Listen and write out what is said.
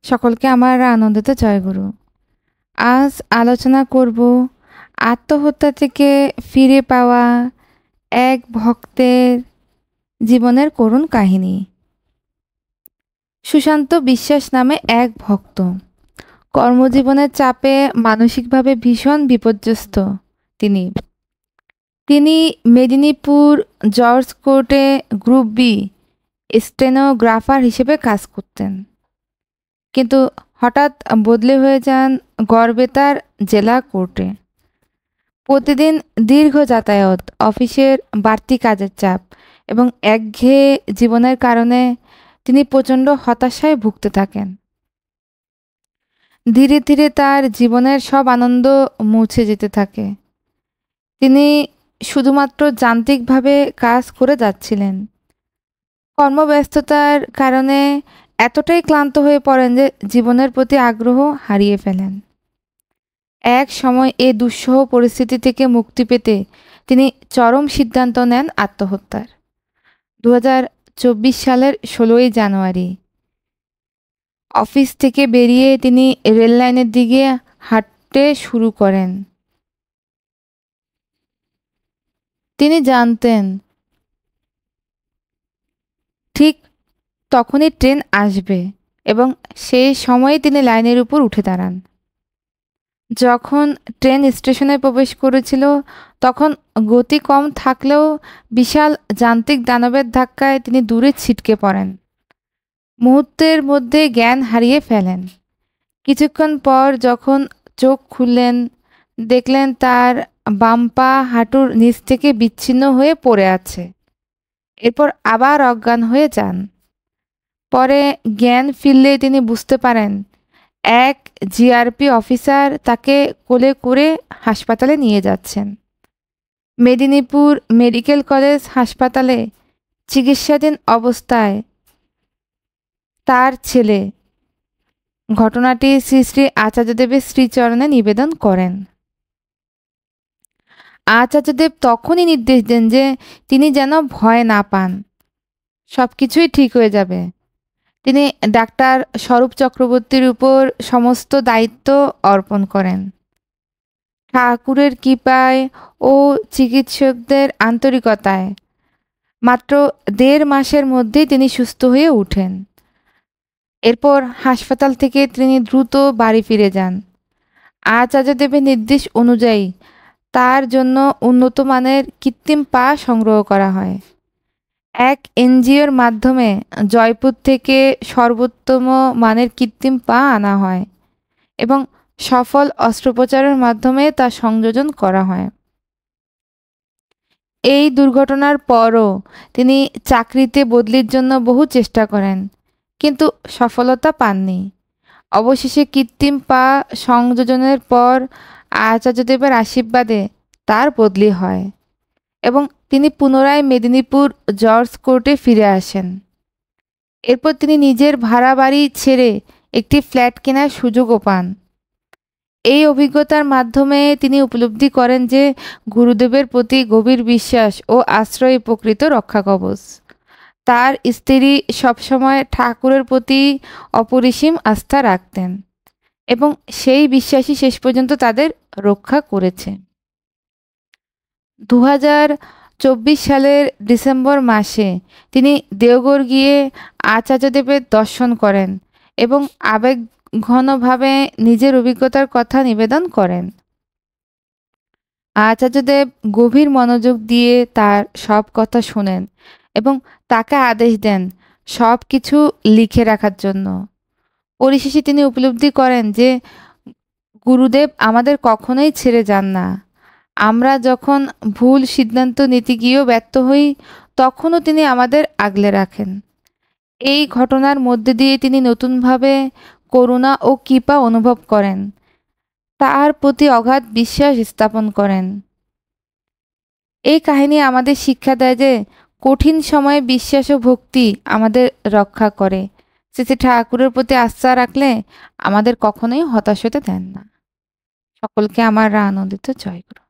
সকলকে আমার আনন্দিত জয়গুরু। আজ আলোচনা করব আত্মহত্যা থেকে ফিরে পাওয়া এক ভক্তের জীবনের করুণ কাহিনী। সুশান্ত বিশ্বাস নামে এক ভক্ত কর্মজীবনের চাপে মানসিকভাবে ভীষণ বিপর্যস্ত। তিনি মেদিনীপুর জর্জ কোর্টে গ্রুপ বি স্টেনোগ্রাফার হিসেবে কাজ করতেন, কিন্তু হঠাৎ বদলে হয়ে যান গড়বেতার জেলা কোর্টে। প্রতিদিন দীর্ঘ যাতায়াত, অফিসের বাড়তি কাজের চাপ এবং একঘেয়ে জীবনের কারণে তিনি প্রচণ্ড হতাশায় ভুগতে থাকেন। ধীরে ধীরে তার জীবনের সব আনন্দ মুছে যেতে থাকে। তিনি শুধুমাত্র যান্ত্রিকভাবে কাজ করে যাচ্ছিলেন। কর্মব্যস্ততার কারণে এতটাই ক্লান্ত হয়ে পড়েন যে জীবনের প্রতি আগ্রহ হারিয়ে ফেলেন। এক সময় এই দুঃসহ পরিস্থিতি থেকে মুক্তি পেতে তিনি চরম সিদ্ধান্ত নেন আত্মহত্যার। 2024 সালের 16ই জানুয়ারি অফিস থেকে বেরিয়ে তিনি রেল লাইনের দিকে হাঁটতে শুরু করেন। তিনি জানতেন ঠিক তখনই ট্রেন আসবে এবং সেই সময়ে তিনি লাইনের উপর উঠে দাঁড়ান। যখন ট্রেন স্টেশনে প্রবেশ করেছিল তখন গতি কম থাকলেও বিশাল যান্ত্রিক দানবের ধাক্কায় তিনি দূরে ছিটকে পড়েন। মুহূর্তের মধ্যে জ্ঞান হারিয়ে ফেলেন। কিছুক্ষণ পর যখন চোখ খুললেন, দেখলেন তার বাম পা হাঁটুর নিচ থেকে বিচ্ছিন্ন হয়ে পড়ে আছে। এরপর আবার অজ্ঞান হয়ে যান। পরে জ্ঞান ফিরলে তিনি বুঝতে পারেন এক জিআরপি অফিসার তাকে কোলে করে হাসপাতালে নিয়ে যাচ্ছেন। মেদিনীপুর মেডিকেল কলেজ হাসপাতালে চিকিৎসাধীন অবস্থায় তার ছেলে ঘটনাটি শ্রী শ্রী আচার্যদেবের শ্রীচরণে নিবেদন করেন। আচার্যদেব তখনই নির্দেশ দেন যে তিনি যেন ভয় না পান, সব কিছুই ঠিক হয়ে যাবে। তিনি ডাক্তার স্বরূপ চক্রবর্তীর উপর সমস্ত দায়িত্ব অর্পণ করেন। ঠাকুরের কৃপায় ও চিকিৎসকদের আন্তরিকতায় মাত্র 1.5 মাসের মধ্যেই তিনি সুস্থ হয়ে ওঠেন। এরপর হাসপাতাল থেকে তিনি দ্রুত বাড়ি ফিরে যান। আচার্যদেবের নির্দেশ অনুযায়ী তার জন্য উন্নত মানের কৃত্রিম পা সংগ্রহ করা হয়। এক এনজিওর মাধ্যমে জয়পুর থেকে সর্বোত্তম মানের কৃত্রিম পা আনা হয় এবং সফল অস্ত্রোপচারের মাধ্যমে তা সংযোজন করা হয়। এই দুর্ঘটনার পরও তিনি চাকরিতে বদলির জন্য বহু চেষ্টা করেন, কিন্তু সফলতা পাননি। অবশেষে কৃত্রিম পা সংযোজনের পর আচার্যদেবের আশীর্বাদে তার বদলি হয় এবং তিনি পুনরায় মেদিনীপুর জর্জ কোর্টে ফিরে আসেন। এরপর তিনি নিজের ভাড়া বাড়ি ছেড়ে একটি ফ্ল্যাট কেনার সুযোগও পান। এই অভিজ্ঞতার মাধ্যমে তিনি উপলব্ধি করেন যে গুরুদেবের প্রতি গভীর বিশ্বাস ও আশ্রয় প্রকৃত রক্ষাকবচ। তার স্ত্রী সবসময় ঠাকুরের প্রতি অপরিসীম আস্থা রাখতেন এবং সেই বিশ্বাসই শেষ পর্যন্ত তাদের রক্ষা করেছে। 2024 সালের ডিসেম্বর মাসে তিনি দেওঘর গিয়ে আচার্যদেবের দর্শন করেন এবং আবেগঘনভাবে নিজের অভিজ্ঞতার কথা নিবেদন করেন। আচার্যদেব গভীর মনোযোগ দিয়ে তার সব কথা শোনেন এবং তাকে আদেশ দেন সব কিছু লিখে রাখার জন্য। পরিশেষে তিনি উপলব্ধি করেন যে গুরুদেব আমাদের কখনোই ছেড়ে যান না। আমরা যখন ভুল সিদ্ধান্ত নিতে গিয়েও ব্যর্থ হই, তখনও তিনি আমাদের আগলে রাখেন। এই ঘটনার মধ্যে দিয়ে তিনি নতুনভাবে করুণা ও কৃপা অনুভব করেন, তার প্রতি অগাধ বিশ্বাস স্থাপন করেন। এই কাহিনী আমাদের শিক্ষা দেয় যে কঠিন সময়ে বিশ্বাস ও ভক্তি আমাদের রক্ষা করে। শ্রী ঠাকুরের প্রতি আস্থা রাখলে আমাদের কখনোই হতাশ হতে দেন না। সকলকে আমার আনন্দিত জয়গুরু।